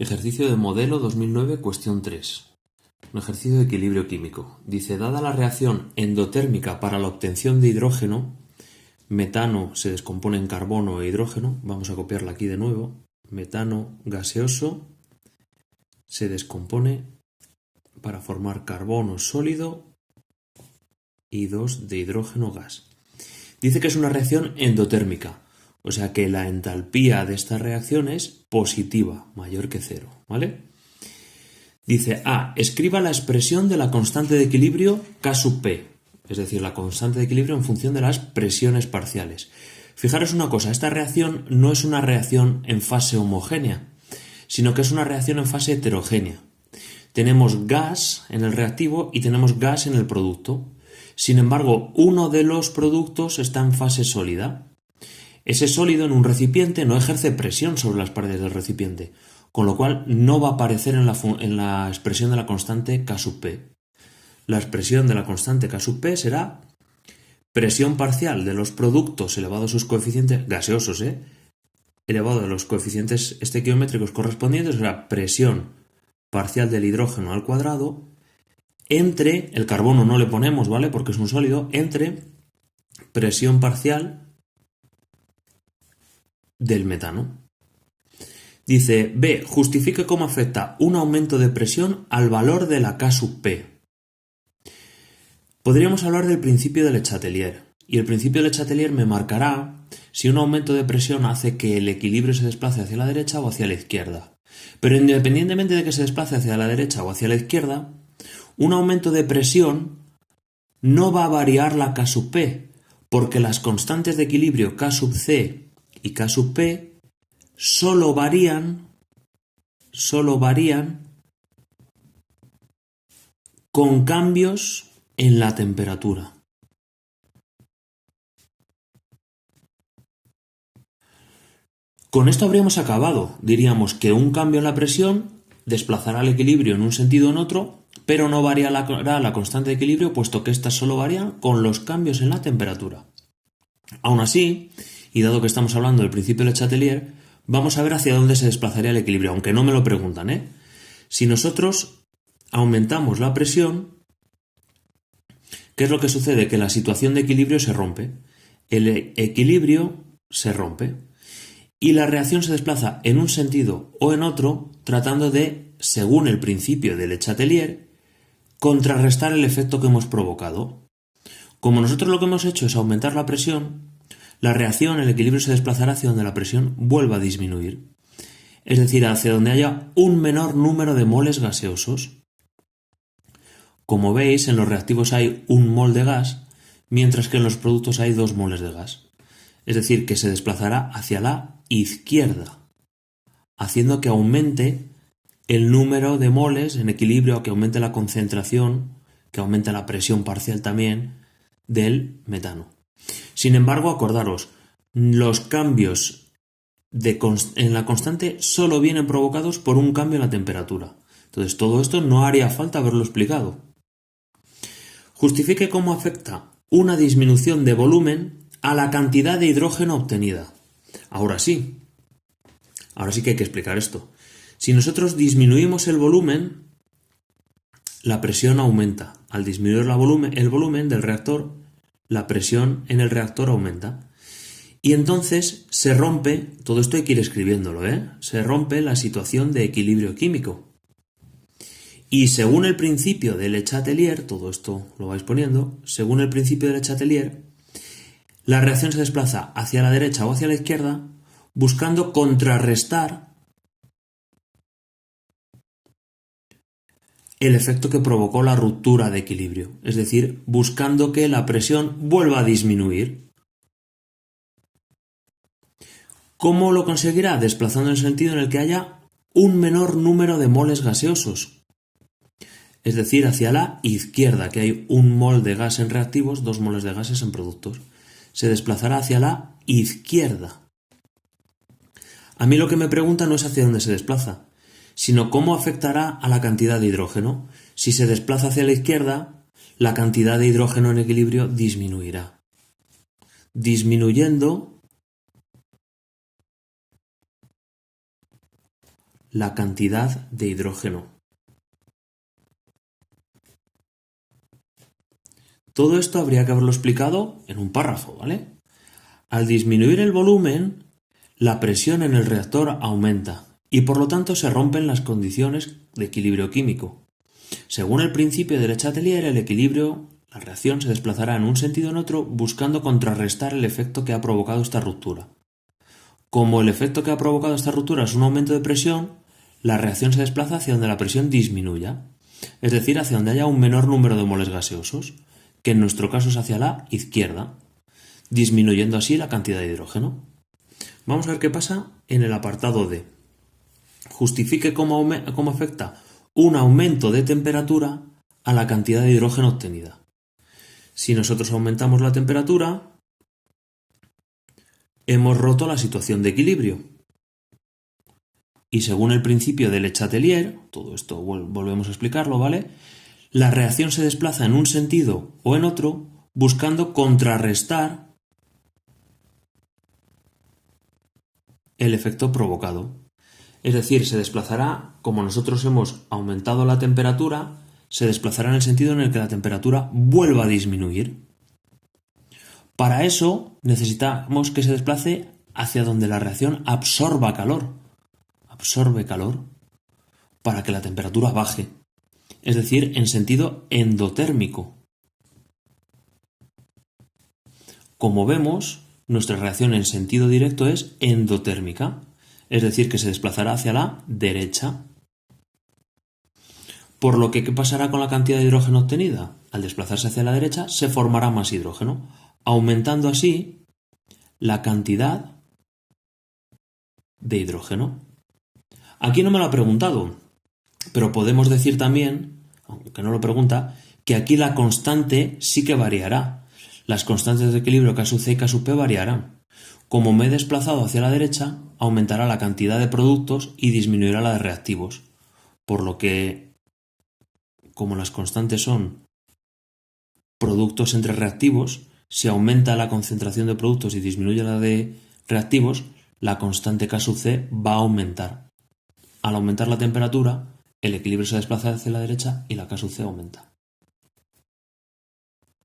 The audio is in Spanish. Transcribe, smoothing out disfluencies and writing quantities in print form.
Ejercicio de modelo 2009, cuestión 3. Un ejercicio de equilibrio químico. Dice, dada la reacción endotérmica para la obtención de hidrógeno, metano se descompone en carbono e hidrógeno, vamos a copiarla aquí de nuevo, metano gaseoso se descompone para formar carbono sólido y 2 de hidrógeno gas. Dice que es una reacción endotérmica, o sea que la entalpía de esta reacción es positiva, mayor que 0, ¿vale? Dice A, escriba la expresión de la constante de equilibrio K sub P, es decir, la constante de equilibrio en función de las presiones parciales. Fijaros una cosa, esta reacción no es una reacción en fase homogénea, sino que es una reacción en fase heterogénea. Tenemos gas en el reactivo y tenemos gas en el producto. Sin embargo, uno de los productos está en fase sólida. Ese sólido en un recipiente no ejerce presión sobre las paredes del recipiente, con lo cual no va a aparecer en la expresión de la constante K sub P. La expresión de la constante K sub P será presión parcial de los productos elevado a sus coeficientes gaseosos, elevado a los coeficientes estequiométricos correspondientes, será presión parcial del hidrógeno al cuadrado, entre, el carbono no le ponemos, ¿vale? Porque es un sólido, entre presión parcial del metano. Dice B, justifique cómo afecta un aumento de presión al valor de la K sub P. Podríamos hablar del principio de Le Chatelier, y el principio de Le Chatelier me marcará si un aumento de presión hace que el equilibrio se desplace hacia la derecha o hacia la izquierda. Pero independientemente de que se desplace hacia la derecha o hacia la izquierda, un aumento de presión no va a variar la K sub P, porque las constantes de equilibrio K sub C y K sub P solo varían con cambios en la temperatura. Con esto habríamos acabado. Diríamos que un cambio en la presión desplazará el equilibrio en un sentido o en otro, pero no variará la constante de equilibrio, puesto que éstas solo varían con los cambios en la temperatura. Aún así, y dado que estamos hablando del principio de Le Chatelier, vamos a ver hacia dónde se desplazaría el equilibrio, aunque no me lo preguntan, Si nosotros aumentamos la presión, ¿qué es lo que sucede? Que la situación de equilibrio se rompe. El equilibrio se rompe. Y la reacción se desplaza en un sentido o en otro, tratando de, según el principio de Le Chatelier, contrarrestar el efecto que hemos provocado. Como nosotros lo que hemos hecho es aumentar la presión, la reacción, el equilibrio se desplazará hacia donde la presión vuelva a disminuir, es decir, hacia donde haya un menor número de moles gaseosos. Como veis, en los reactivos hay 1 mol de gas, mientras que en los productos hay 2 moles de gas. Es decir, que se desplazará hacia la izquierda, haciendo que aumente el número de moles en equilibrio, que aumente la concentración, que aumente la presión parcial también del metano. Sin embargo, acordaros, los cambios en la constante solo vienen provocados por un cambio en la temperatura. Entonces, todo esto no haría falta haberlo explicado. Justifique cómo afecta una disminución de volumen a la cantidad de hidrógeno obtenida. Ahora sí que hay que explicar esto. Si nosotros disminuimos el volumen, la presión aumenta. Al disminuir el volumen del reactor, la presión en el reactor aumenta. Y entonces se rompe, todo esto hay que ir escribiéndolo, se rompe la situación de equilibrio químico. Y según el principio de Le Chatelier, todo esto lo vais poniendo, según el principio de Le Chatelier, la reacción se desplaza hacia la derecha o hacia la izquierda, buscando contrarrestar el efecto que provocó la ruptura de equilibrio, es decir, buscando que la presión vuelva a disminuir. ¿Cómo lo conseguirá? Desplazando en el sentido en el que haya un menor número de moles gaseosos, es decir, hacia la izquierda, que hay 1 mol de gas en reactivos, 2 moles de gases en productos. Se desplazará hacia la izquierda. A mí lo que me pregunta no es hacia dónde se desplaza, sino cómo afectará a la cantidad de hidrógeno. Si se desplaza hacia la izquierda, la cantidad de hidrógeno en equilibrio disminuirá. Disminuyendo la cantidad de hidrógeno. Todo esto habría que haberlo explicado en un párrafo, ¿vale? Al disminuir el volumen, la presión en el reactor aumenta y por lo tanto se rompen las condiciones de equilibrio químico. Según el principio de Le Chatelier, la reacción se desplazará en un sentido o en otro buscando contrarrestar el efecto que ha provocado esta ruptura. Como el efecto que ha provocado esta ruptura es un aumento de presión, la reacción se desplaza hacia donde la presión disminuya, es decir, hacia donde haya un menor número de moles gaseosos, que en nuestro caso es hacia la izquierda, disminuyendo así la cantidad de hidrógeno. Vamos a ver qué pasa en el apartado D. Justifique cómo afecta un aumento de temperatura a la cantidad de hidrógeno obtenida. Si nosotros aumentamos la temperatura, hemos roto la situación de equilibrio. Y según el principio de Le Chatelier, todo esto volvemos a explicarlo, ¿vale? La reacción se desplaza en un sentido o en otro buscando contrarrestar el efecto provocado. Es decir, se desplazará, como nosotros hemos aumentado la temperatura, se desplazará en el sentido en el que la temperatura vuelva a disminuir. Para eso necesitamos que se desplace hacia donde la reacción absorbe calor para que la temperatura baje, es decir, en sentido endotérmico. Como vemos, nuestra reacción en sentido directo es endotérmica, es decir, que se desplazará hacia la derecha. Por lo que, ¿qué pasará con la cantidad de hidrógeno obtenida? Al desplazarse hacia la derecha, se formará más hidrógeno, aumentando así la cantidad de hidrógeno. Aquí no me lo ha preguntado, pero podemos decir también, aunque no lo pregunta, que aquí la constante sí que variará. Las constantes de equilibrio K sub C y K sub P variarán. Como me he desplazado hacia la derecha, aumentará la cantidad de productos y disminuirá la de reactivos. Por lo que, como las constantes son productos entre reactivos, si aumenta la concentración de productos y disminuye la de reactivos, la constante K sub C va a aumentar. Al aumentar la temperatura, el equilibrio se desplaza hacia la derecha y la K sub C aumenta.